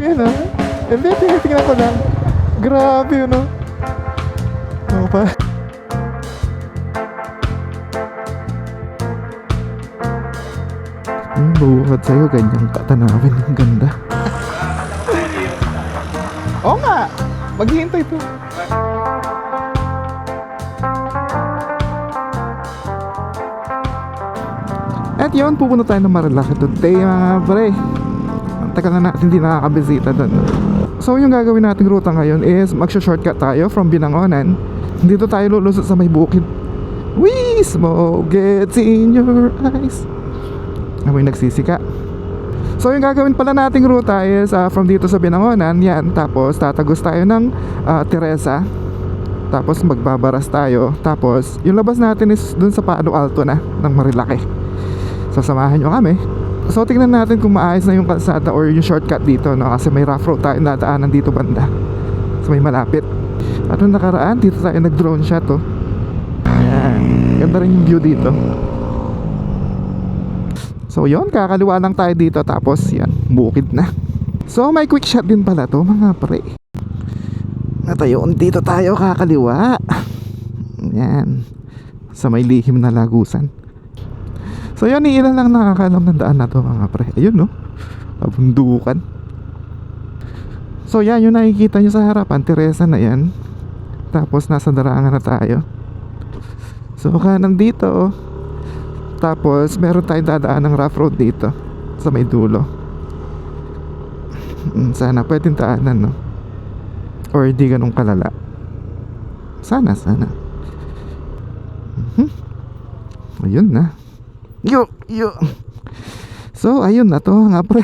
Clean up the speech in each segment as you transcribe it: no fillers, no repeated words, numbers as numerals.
Yan o. Hindi, tingnan ko lang. Grabe yun o. Ako pa. Yung bukod sa'yo, ganyang katanawin. Ang ganda. Oo nga. Maghihintay to. At yun, pupunta tayo ng Marilaki today mga pre. Ang tagal na natin hindi nakakabisita doon. So yung gagawin nating ruta ngayon is magsha-shortcut tayo from Binangonan. Dito tayo lulusot sa may bukid. Wee! Smoke gets in your eyes. Amoy nagsisika. So yung gagawin pala nating ruta is from dito sa Binangonan, yan. Tapos tatagos tayo ng Teresa. Tapos magbabaras tayo. Tapos yung labas natin is dun sa Palo Alto na ng Marilaki. Sasamahan nyo kami. So tingnan natin kung maayos na yung kalsada or yung shortcut dito, no? Kasi may rough road tayo nadaanan dito banda so may malapit. At nung nakaraan dito tayo nag drone shot oh. Ayan. Ganda rin yung view dito. So yun, kakaliwa lang tayo dito. Tapos yan, bukid na. So may quick shot din pala to mga pre. At ayun, dito tayo kakaliwa. Yan, sa may lihim na lagusan. So yan, ilan lang nakakalam ng daan na to mga pre. Ayun no, bundukan. So yan, yung nakikita nyo sa harapan, Teresa na yan. Tapos nasa darangan na tayo. So kanan dito. Tapos meron tayong dadaan ng rough road dito sa may dulo. Sana pwedeng daanan no, or di ganun kalala. Sana. Ayun na. Yo. So ayun na to nga pre.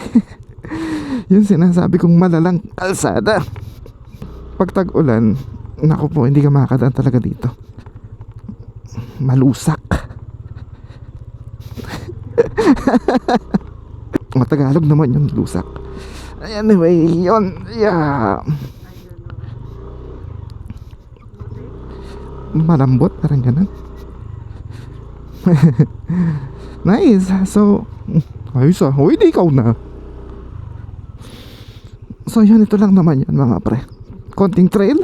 Yung sinasabi kong malalang kalsada. Pag tag-ulan, naku po, hindi ka makakadaan talaga dito. Malusak. Matagalog naman yung lusak. Anyway, yun. Yeah. Malambot, parang ganun. Nice. So ayos ah. O hindi ikaw na. So yun, ito lang naman yan mga pre. Konting trail.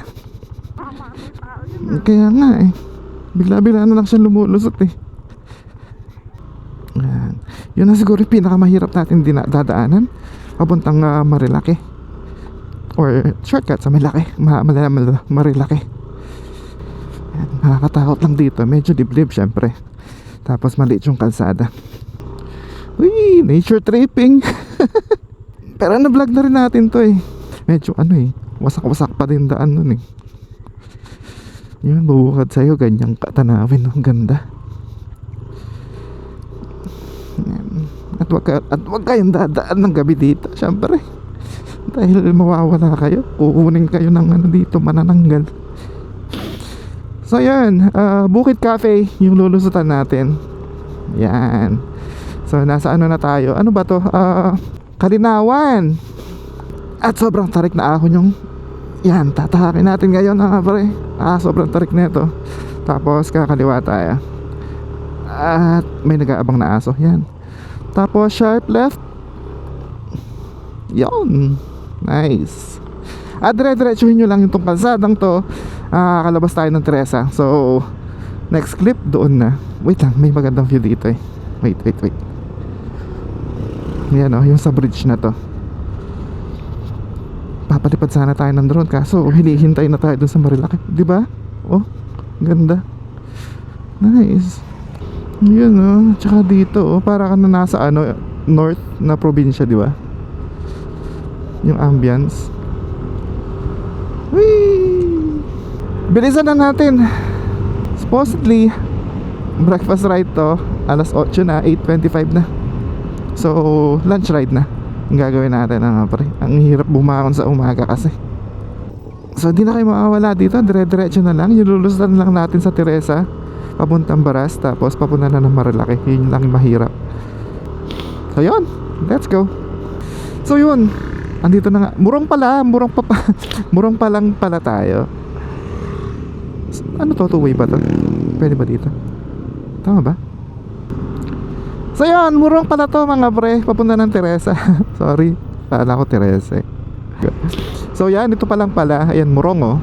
Kaya nga eh, bigla-bigla na lang siya lumulusot eh. Yan. Yun na siguro yung pinakamahirap natin dadaanan papuntang Marilaki or shortcut sa Marilaki. Marilaki. Yan. Nakakatakot lang dito. Medyo diblib syempre. Tapos maliit yung kalsada. Uy, nature tripping. Pero na-vlog na rin natin to eh. Medyo wasak-wasak pa din daan nun eh. Yun, bubukad sa'yo, ganyang katanawin. Ang ganda. Yan. At wag kayong dadaan ng gabi dito, syempre. Dahil mawawala kayo. Kukunin kayo ng dito, manananggal. So yan, Bukid Cafe yung lulusutan natin. Yan. So nasa na tayo. Ano ba to? Kalinawan. At sobrang tarik na ahon yung yan, tatahakin natin ngayon mga pre. Sobrang tarik na ito. Tapos kakaliwa tayo. At may nag-aabang na aso. Yan. Tapos sharp left. Yon. Nice. At dire-diretsuhin nyo lang yung tong kalsadang to. Kalabas tayo ng Teresa. So next clip doon na. Wait lang, may magandang view dito eh. Wait. Yan o, yung sa bridge na to. Papalipad sana tayo ng drone, kaso hinihintay na tayo dun sa Marilaki, diba? Oh, ganda. Nice. Yun o, tsaka dito oh, para ka na nasa north na probinsya, diba? Yung ambience. Whee! Bilisan na natin. Supposedly breakfast ride to alas 8 na, 8:25 na. So lunch ride na ang gagawin natin pre. Ang hirap bumangon sa umaga kasi. So di na kayo makawala dito. Dire-diretso na lang. Ilulusutan lang natin sa Teresa papuntang Baras. Tapos papunta na ng Marilaki. Yun lang yung mahirap. So yun, let's go. So yun, andito na nga. Murong pa lang pala tayo. Ano to? Two-way ba to? Pwede ba dito? Tama ba? So yun, murong pala to mga pre. Papunta ng Teresa. Sorry, kala ko Teresa eh. So yan, ito pa lang pala. Ayan, Morong oh.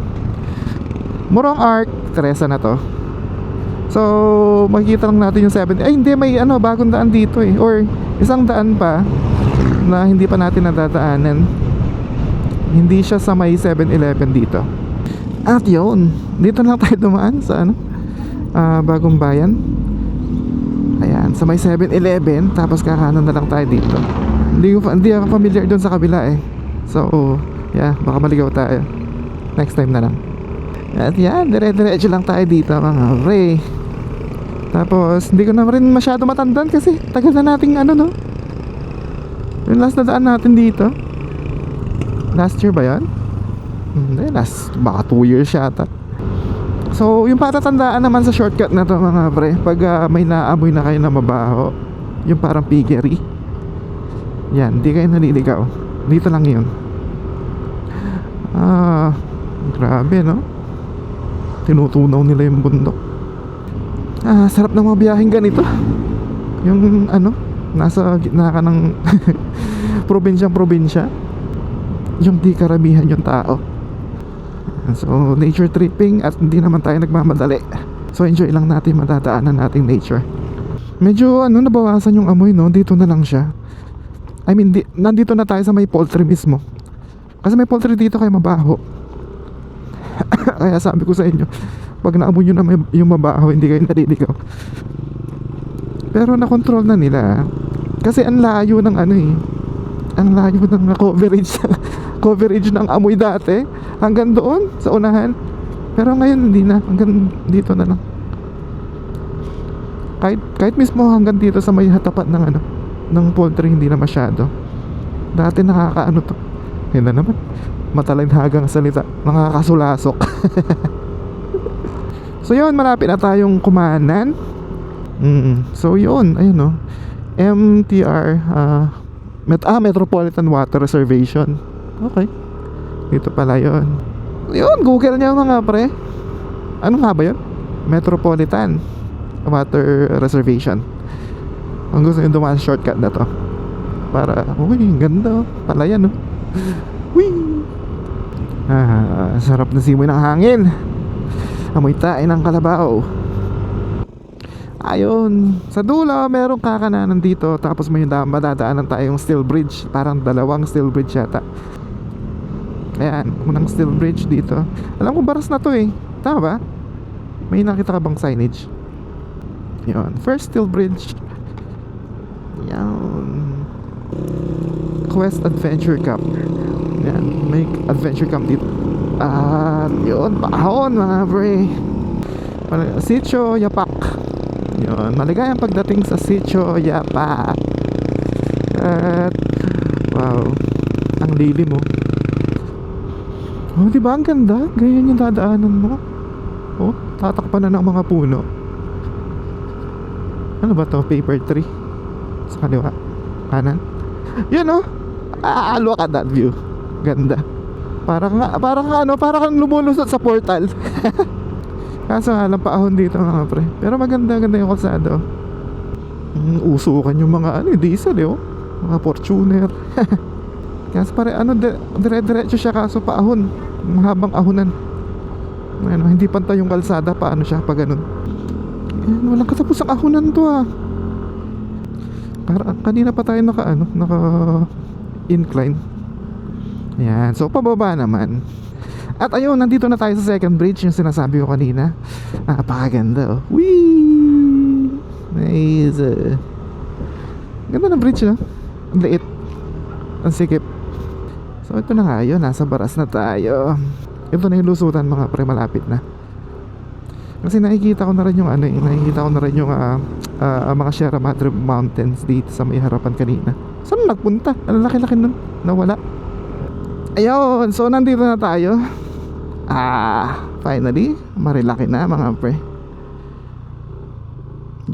Morong Arc, Teresa na to. So makikita lang natin yung 7. Ay hindi, may ano, bagong daan dito eh. Or isang daan pa na hindi pa natin nadadaanan. Hindi siya sa may 7-Eleven dito. At yun, dito lang tayo dumaan sa ano, Bagong Bayan. Ayan, sa may 7-Eleven. Tapos kakanan na lang tayo dito. Hindi ako familiar doon sa kabila eh. So yeah, baka maligaw tayo. Next time na lang. At yan, dire-diretso lang tayo dito mga pre. Tapos hindi ko na rin masyado matandaan kasi tagal na nating ano no. Yung last na daan natin dito, last year ba yan? Hindi, baka 2 years yata. So yung patatandaan naman sa shortcut na to mga pre, pag may naamoy na kayo na mabaho, yung parang piggery, yan, hindi kayo naliligaw. Dito lang yun. Grabe no, tinutunaw nila yung bundok. Sarap ng mga biyaheng ganito. Yung ano, nasa gitna ka ng probinsya, yung di karamihan yung tao. So nature tripping, at hindi naman tayo nagmamadali. So enjoy lang natin matadaanan nating nature. Medyo ano, nabawasan yung amoy no, dito na lang siya. I mean, nandito na tayo sa may poultry mismo. Kasi may poultry dito kaya mabaho. Kaya sabi ko sa inyo, pag naamoy nyo na yung mabaho, hindi kayo naliligaw. Pero nakontrol na nila. Kasi ang layo ng ano eh, ang layo ng coverage coverage ng amoy dati hanggang doon sa unahan. Pero ngayon hindi na, hanggang dito na lang. Kahit mismo hanggang dito sa may hatapat ng ano, ng poultry, hindi na masyado. Dati nakakaano to, yun na naman, matalinhagang salita, nakakasulasok. So yun, malapit na tayong kumanan. So yun, ayun no, MTR, Metropolitan Water Reservation. Okay, dito pala yun. Yun, Google nyo mga pre. Ano nga ba yun? Metropolitan Water Reservation. Ang gusto nyo dumaan, shortcut na to. Para, uy, ganda pala yan no. Whee! Sarap na simoy ng hangin. Amoy tae ng kalabaw. Ayun, sa dulo merong kakananan dito. Tapos may madadaanan tayong steel bridge. Parang dalawang steel bridge yata. Ayan, unang steel bridge dito. Alam ko baras na to eh, tama ba? May nakita ka bang signage? Yun, first steel bridge. Yan, Quest Adventure Camp. Yan, may adventure camp dito. At yun, baon mga pre. Sitio Yapak. Yun, maligayang pagdating sa Sitio Yapak. At wow, ang lilim mo. Oh, diba ang ganda? Ganyan yung dadaanan mo. Oh, tatakpan na ng mga puno. Ano ba to? Paper tree. Sa kaliwa, kanan. Yun oh, look at that view. Ganda. Parang lumulusot sa portal. Kaso nga lang paahon dito mga pre. Pero maganda yung kalsado. Usukan yung mga diesel eh oh. Mga Fortuner. Kasi pare dire-diretso siya, kaso paahon, mahabang ahonan. Ano, hindi pantay yung kalsada, paano siya pag ganun. Ayan, walang katapusang ahonan to ah. Kanina pa tayo naka incline. Ayan, so pababa naman. At ayun, nandito na tayo sa second bridge, yung sinasabi ko kanina. Napakaganda oh. Whee! Nice. Ganda ng bridge no? Ang liit, ang sikip. So ito na nga yun, nasa baras na tayo. Ito na yung lusutan mga pre, malapit na. Kasi nakikita ko na rin yung mga Sierra Madre Mountains dito sa may harapan kanina. Saan nagpunta? Ang laki-laki nun, nawala. Ayun, so nandito na tayo. Finally, Marilaki na mga pre.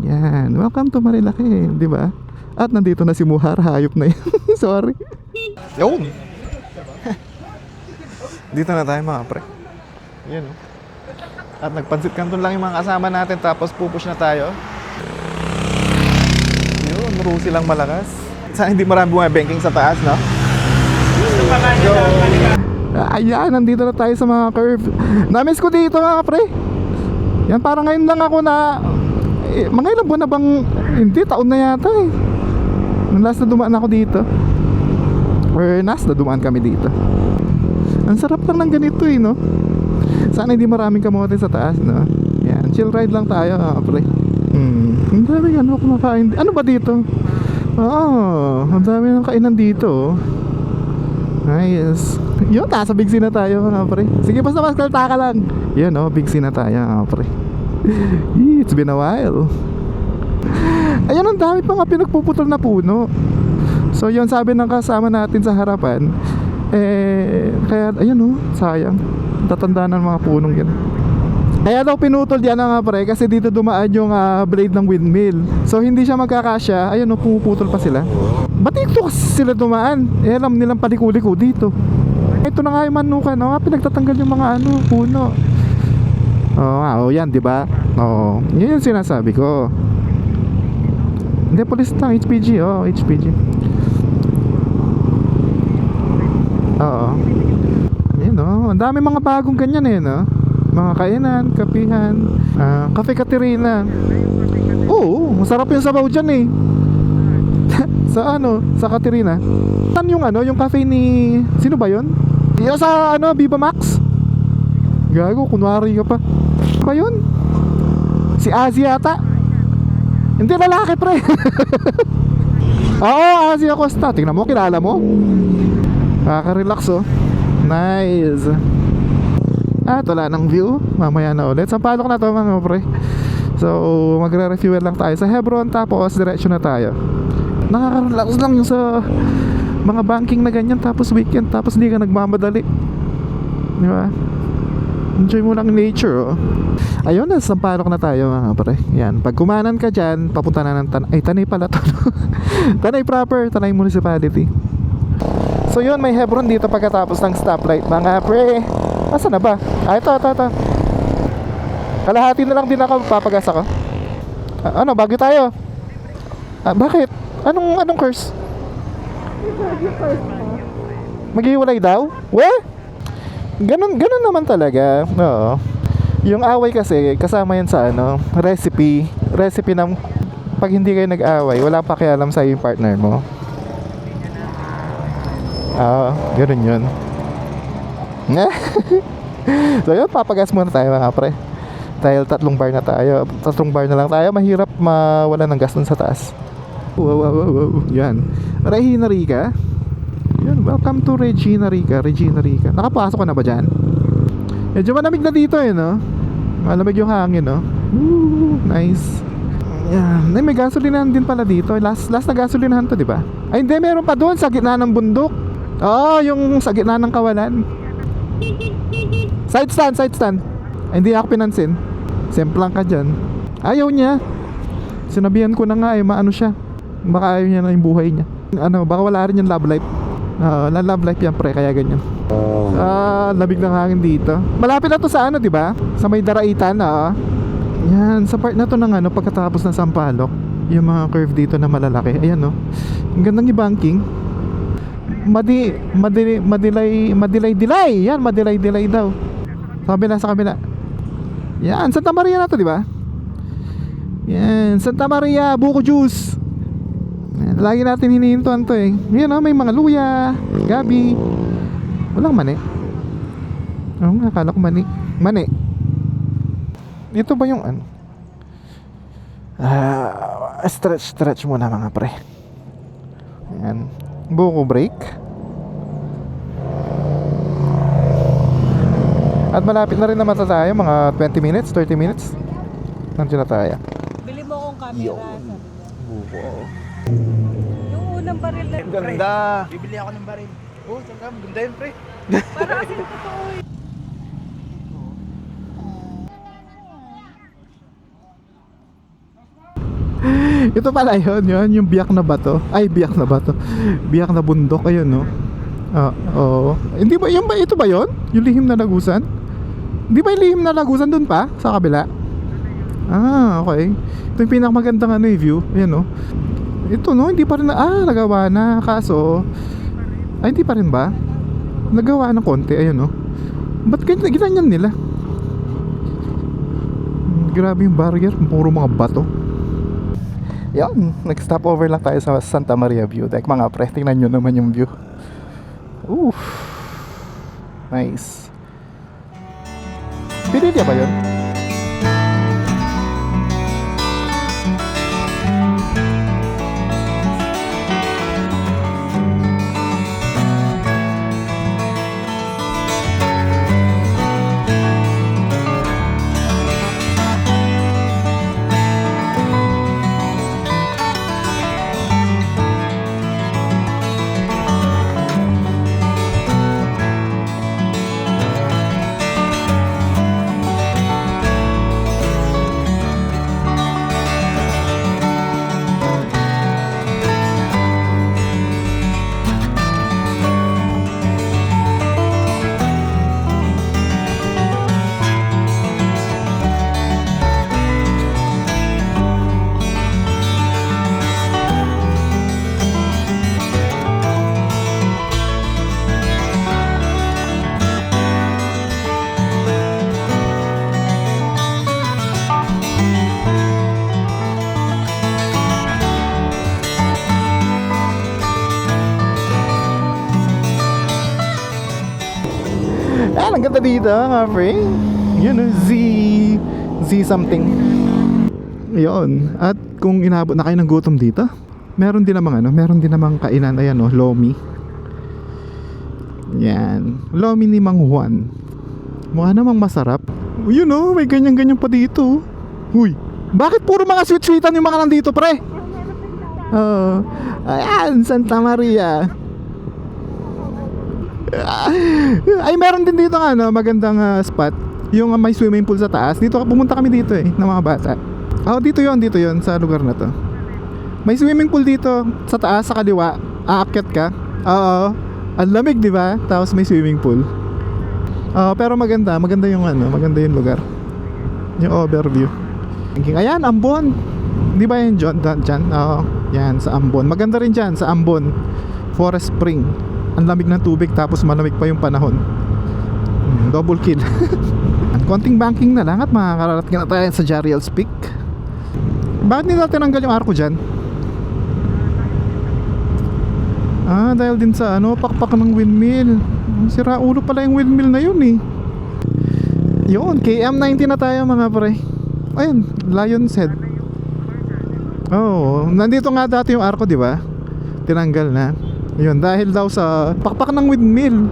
Yan, welcome to Marilaki, di ba? At nandito na si Muhar, hayop na yun. Sorry. Yun. Dito na tayo mga pre. Yan o. At nagpansit kanton lang yung mga kasama natin, tapos pupush na tayo. Yun, rusi lang malakas. Sana hindi marami bumabanking sa taas, no? Ayan, nandito na tayo sa mga curve. Namiss ko dito mga pre. Yan, parang ngayon lang ako na mga ilang buwan na bang, hindi, taon na yata eh. Nung last na dumaan ako dito, or last na dumaan kami dito. Ang sarap lang ng ganito eh, no? Sana hindi maraming kamote sa taas, no? Yan, chill ride lang tayo mga pre. Ang dami ano kumakain. Ano ba dito? Ang dami ng kainan dito. Nice. Yun, nasa Big C na tayo mga pre. Sige, basta maskalta ka lang. Yun, Big C na tayo mga pre. It's been a while. Ayun, ang dami pa nga pinagpuputol na puno. So yun, sabi ng kasama natin sa harapan, kaya ayun sayang, tatanda ng mga punong yan. Kaya daw pinutol yan nga pre, kasi dito dumaan yung blade ng windmill. So hindi siya magkakasya. Ayun, pumuputol pa sila. Ba't dito kasi sila dumaan? Alam nilang paliko-liko dito. Ito na nga yung manukan, pinagtatanggal yung mga puno. Yan, di ba? Yun yung sinasabi ko. Hindi, police lang, HPG, HPG. Yun, ang dami mga bagong ganyan eh, no? Mga kainan, kapihan, Cafe Caterina. Oo, masarap yung sabaw dyan eh. Sa Caterina. Saan yung yung cafe ni, sino ba yun? Yung sa Viva Max? Gago, kunwari ka pa. Pa yun? Si Asia yata. Hindi, lalaki pre. Oo, Asia Costa. Tingnan mo, kilala mo. Nakaka-relax Nice. Wala ng view. Mamaya na ulit. Sampalok na to mga pre. So magre-refuel lang tayo sa Hebron, tapos diretso na tayo. Nakaka-relax lang yung sa mga banking na ganyan, tapos weekend, tapos hindi ka nagmamadali, di ba? Enjoy mo lang nature. Ayun, sampalok na tayo mga pre. Yan, pag kumanan ka dyan, papunta na ng Tanay pala to. Tanay proper, Tanay Municipality. So yun, may Hebron dito pagkatapos ng stoplight mga pre. Asa na ba? Ito. Kalahati na lang din ako, papagas ako. Bago tayo. Bakit? Anong curse? Maghiwalay daw? Ganun naman talaga. Oo. Yung away kasi, kasama yan sa recipe ng pag hindi kayo nag-away, wala pakialam sa yung partner mo. Ganun yun. So yun, papagas muna tayo mga pre. Dahil 3 bar na tayo. 3 bar na lang tayo. Mahirap mawala ng gas dun sa taas. Wow. Yan, Regina Rica. Yan, welcome to Regina Rica. Nakapasok ka na ba dyan? Medyo malamig na dito no? Malamig yung hangin nice. Yan, may gasolinahan din pala dito. Last na gasolinahan to, di ba? Ay hindi, meron pa doon sa gitna ng bundok. Yung sa gitna ng kawalan. Side stand. Ay, hindi ako pinansin. Semplang ka dyan. Ayaw niya. Sinabihan ko na nga maano siya. Baka ayaw niya na yung buhay niya. Baka wala rin yung love life. Love life yan pre, kaya ganyan. Labig ng hangin dito. Malapit na to sa di ba? Sa may daraitan Yan, sa part na to ng pagkatapos ng Sampaloc. Yung mga curve dito na malalaki. Ayan ang gandang i-banking. Madilay. Yan, madilay daw. Sa kabila. Yan, Santa Maria na to, di ba? Yan, Santa Maria, buko juice. Yan, lagi natin hinihintuan to Yan may mga luya, gabi. Walang mani. Akala ko mani. Dito ba yung stretch muna mga pre. Yan, buko break. At malapit na rin naman tayo, mga 20 minutes, 30 minutes. Nandiyan na tayo. Bili mo akong camera, sabi niya. Buko. Yung unang baril na Ganda. Bibili ako ng baril. Saan ka? Ganda yun, pre. para kasi totoo Ito pala yun, yung biyak na bato. Biyak na bundok, ayun oo. Hindi ba, ito ba yun? Yung lihim na lagusan? Hindi ba yung lihim na lagusan dun pa? Sa kabila? Okay. Ito yung pinakamagandang view. Ayan Ito hindi pa rin nagawa na. Kaso, hindi pa rin ba? Nagawa ng konti, ayun oh. Ba't ginanyan nila? Grabe yung barrier, puro mga bato. Yan, nag-stop over lang tayo sa Santa Maria View Deck mga pre, tingnan nyo naman yung view. Oof, nice. Pinili ba yun? Ang ganda dito mga pre. Yun oh, Z something. Yun. At kung inabot na kayo ng gutom dito, meron din namang kainan. Ayan oh, Lomi. Yan, Lomi ni Mang Juan. Mukha namang masarap. Yun oh, may ganyan-ganyan pa dito. Huy, bakit puro mga sweet-sweetan yung mga nandito pre? Ayan, Santa Maria. Ay, meron din dito magandang spot. Yung may swimming pool sa taas. Dito pumunta kami dito ng mga bata. Dito yon sa lugar na to. May swimming pool dito sa taas, sa kaliwa. Aakyat ka. Ang lamig, di ba? Tapos may swimming pool. Pero maganda yung maganda yung lugar. Yung overview. Ayan, Ambon. Di ba yan dyan? Yan, sa Ambon. Maganda rin dyan, sa Ambon. Forest Spring. Ang lamig ng tubig tapos malamig pa yung panahon. Double kill. Konting banking na lang at makakarating na tayo sa Jariel's Peak. Bakit nila tinanggal yung arko dyan? Dahil din sa pakpak ng windmill. Sira ulo pala yung windmill na yun eh. Yun, KM90 na tayo mga pre. Ayun, Lion's Head. Nandito nga dati yung arko, di ba? Tinanggal na. Yun, dahil daw sa pakpak ng windmill.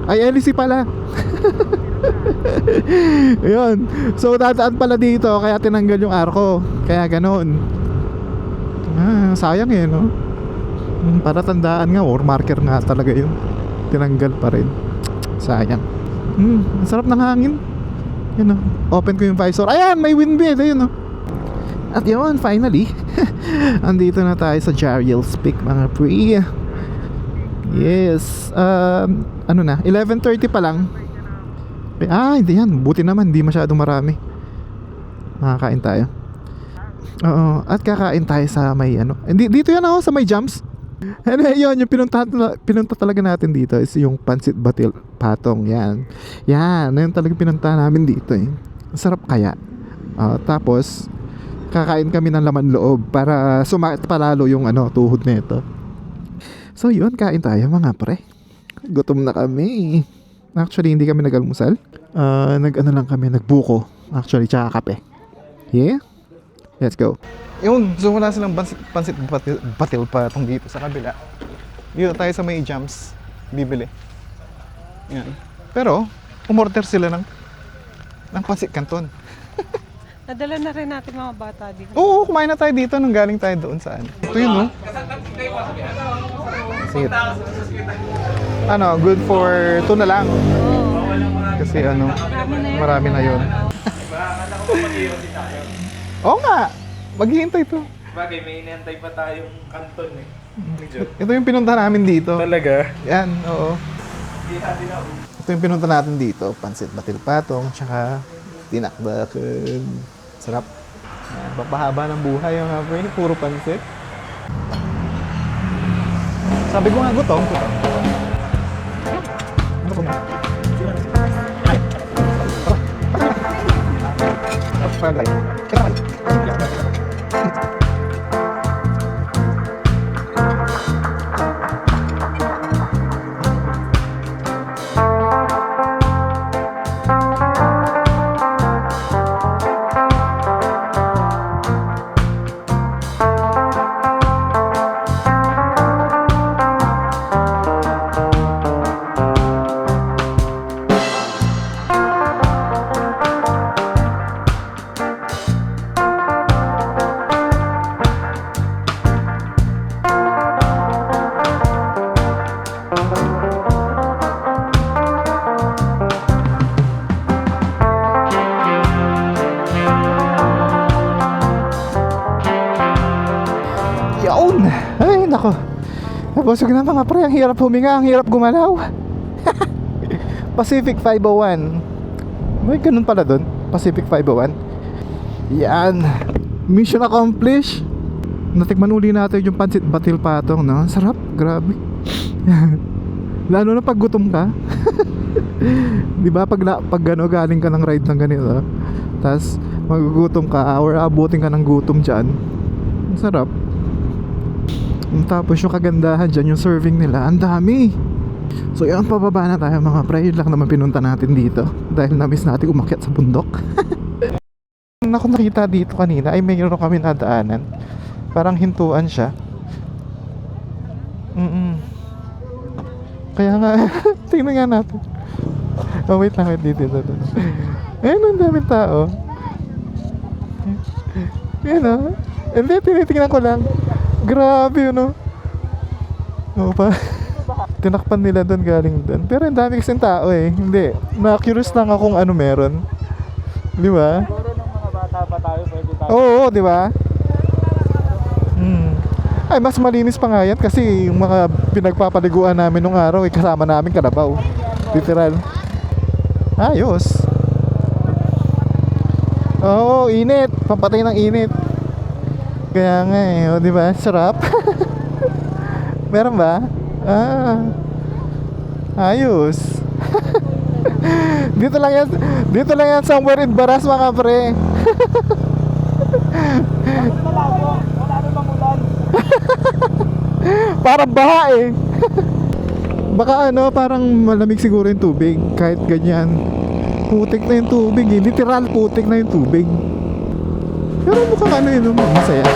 Ay, LC pala. Yun. So, dadaan pala dito, kaya tinanggal yung arko. Kaya ganon. Sayang no? Para tandaan nga, or marker nga talaga yun. Tinanggal pa rin. Sayang. Ang sarap ng hangin. Yun open ko yung visor. Ayan, may windmill. Ayun At yun, finally andito na tayo sa Jariel's Peak mga pre. Yes. 11:30 pa lang. Hindi yan. Buti naman, di masyadong marami. Makakain tayo. At kakain tayo sa may dito yan sa may jumps. Yun, yung pinunta talaga natin dito is yung Pansit Batil Patong. Yan, yun talaga pinunta namin dito Sarap kaya. Tapos kakain kami ng laman loob para sumakit palalo yung tuhod nito. So yun, kain tayo mga pre. Gutom na kami. Actually, hindi kami nag-almusal. Lang kami, nagbuko. Actually, tsaka kape. Yeah? Let's go. Yun, so wala silang pansit batil patong dito sa kabila. Dito tayo sa may jams. Bibili. Yan. Pero, umorder sila ng pansit canton. Nadala na rin natin mga bata dito. Oo, kumain na tayo dito nung galing tayo doon saan. Ito yun, Sige. Good for 2 na lang. Kasi marami na yun. Oo nga, maghihintay to. Bagay, may inihantay pa tayong kanton Ito yung pinunta namin dito. Talaga? Yan, oo. Ito yung pinunta natin dito. Pansit Batil Patong, tsaka tinakdakan. Sarap. Papahaba ng buhay yung puro pansit. Sabi ko nga, gutom. Yaon! Ay, nako. Nabusog na mga pre. Ang hirap huminga, ang hirap gumalaw. Pacific 501. May ganun pala dun. Pacific 501. Yan. Mission accomplished. Natikman uli natin yung pansit batil patong, no? Sarap, grabe. Lalo na pag gutom ka. Di ba pag ano, galing ka ng ride ng ganito, tapos magugutom ka or abutin ka ng gutom dyan, ang sarap. Tapos yung kagandahan dyan, yung serving nila, ang dami. So yun, pababa na tayo mga pre. Yun lang naman pinunta natin dito dahil na-miss natin umakyat sa bundok. Ako nakita dito kanina ay mayroon kami nadaanan, parang hintuan siya. Kaya nga tingnan nga natin. Oh wait lang, wait, dito. Ayun, ang daming tao. Ayun o. Hindi, tinitingnan ko lang. Grabe yun o. Oo pa. Tinakpan nila doon, galing doon. Pero ang dami kasing tao eh. Hindi, na-curious lang ako kung ano meron. Di ba? Siguro ng mga bata pa tayo, pwede tayo. Oo, di ba? Ay, mas malinis pa nga yan kasi yung mga pinagpapaliguan namin nung araw eh, kasama namin Kalabaw. Literal. Ayos. Oo, init. Pampatay ng init. Kaya nga eh, o, di ba? Sarap. Meron ba? Ayos. Dito lang yan somewhere in Baras mga pre. Wala namang ulan. Parang baha eh. Baka ano, parang malamig siguro yung tubig. Kahit ganyan, putik na yung tubig eh. Literal putik na yung tubig. Pero mukhang ano yun, masaya.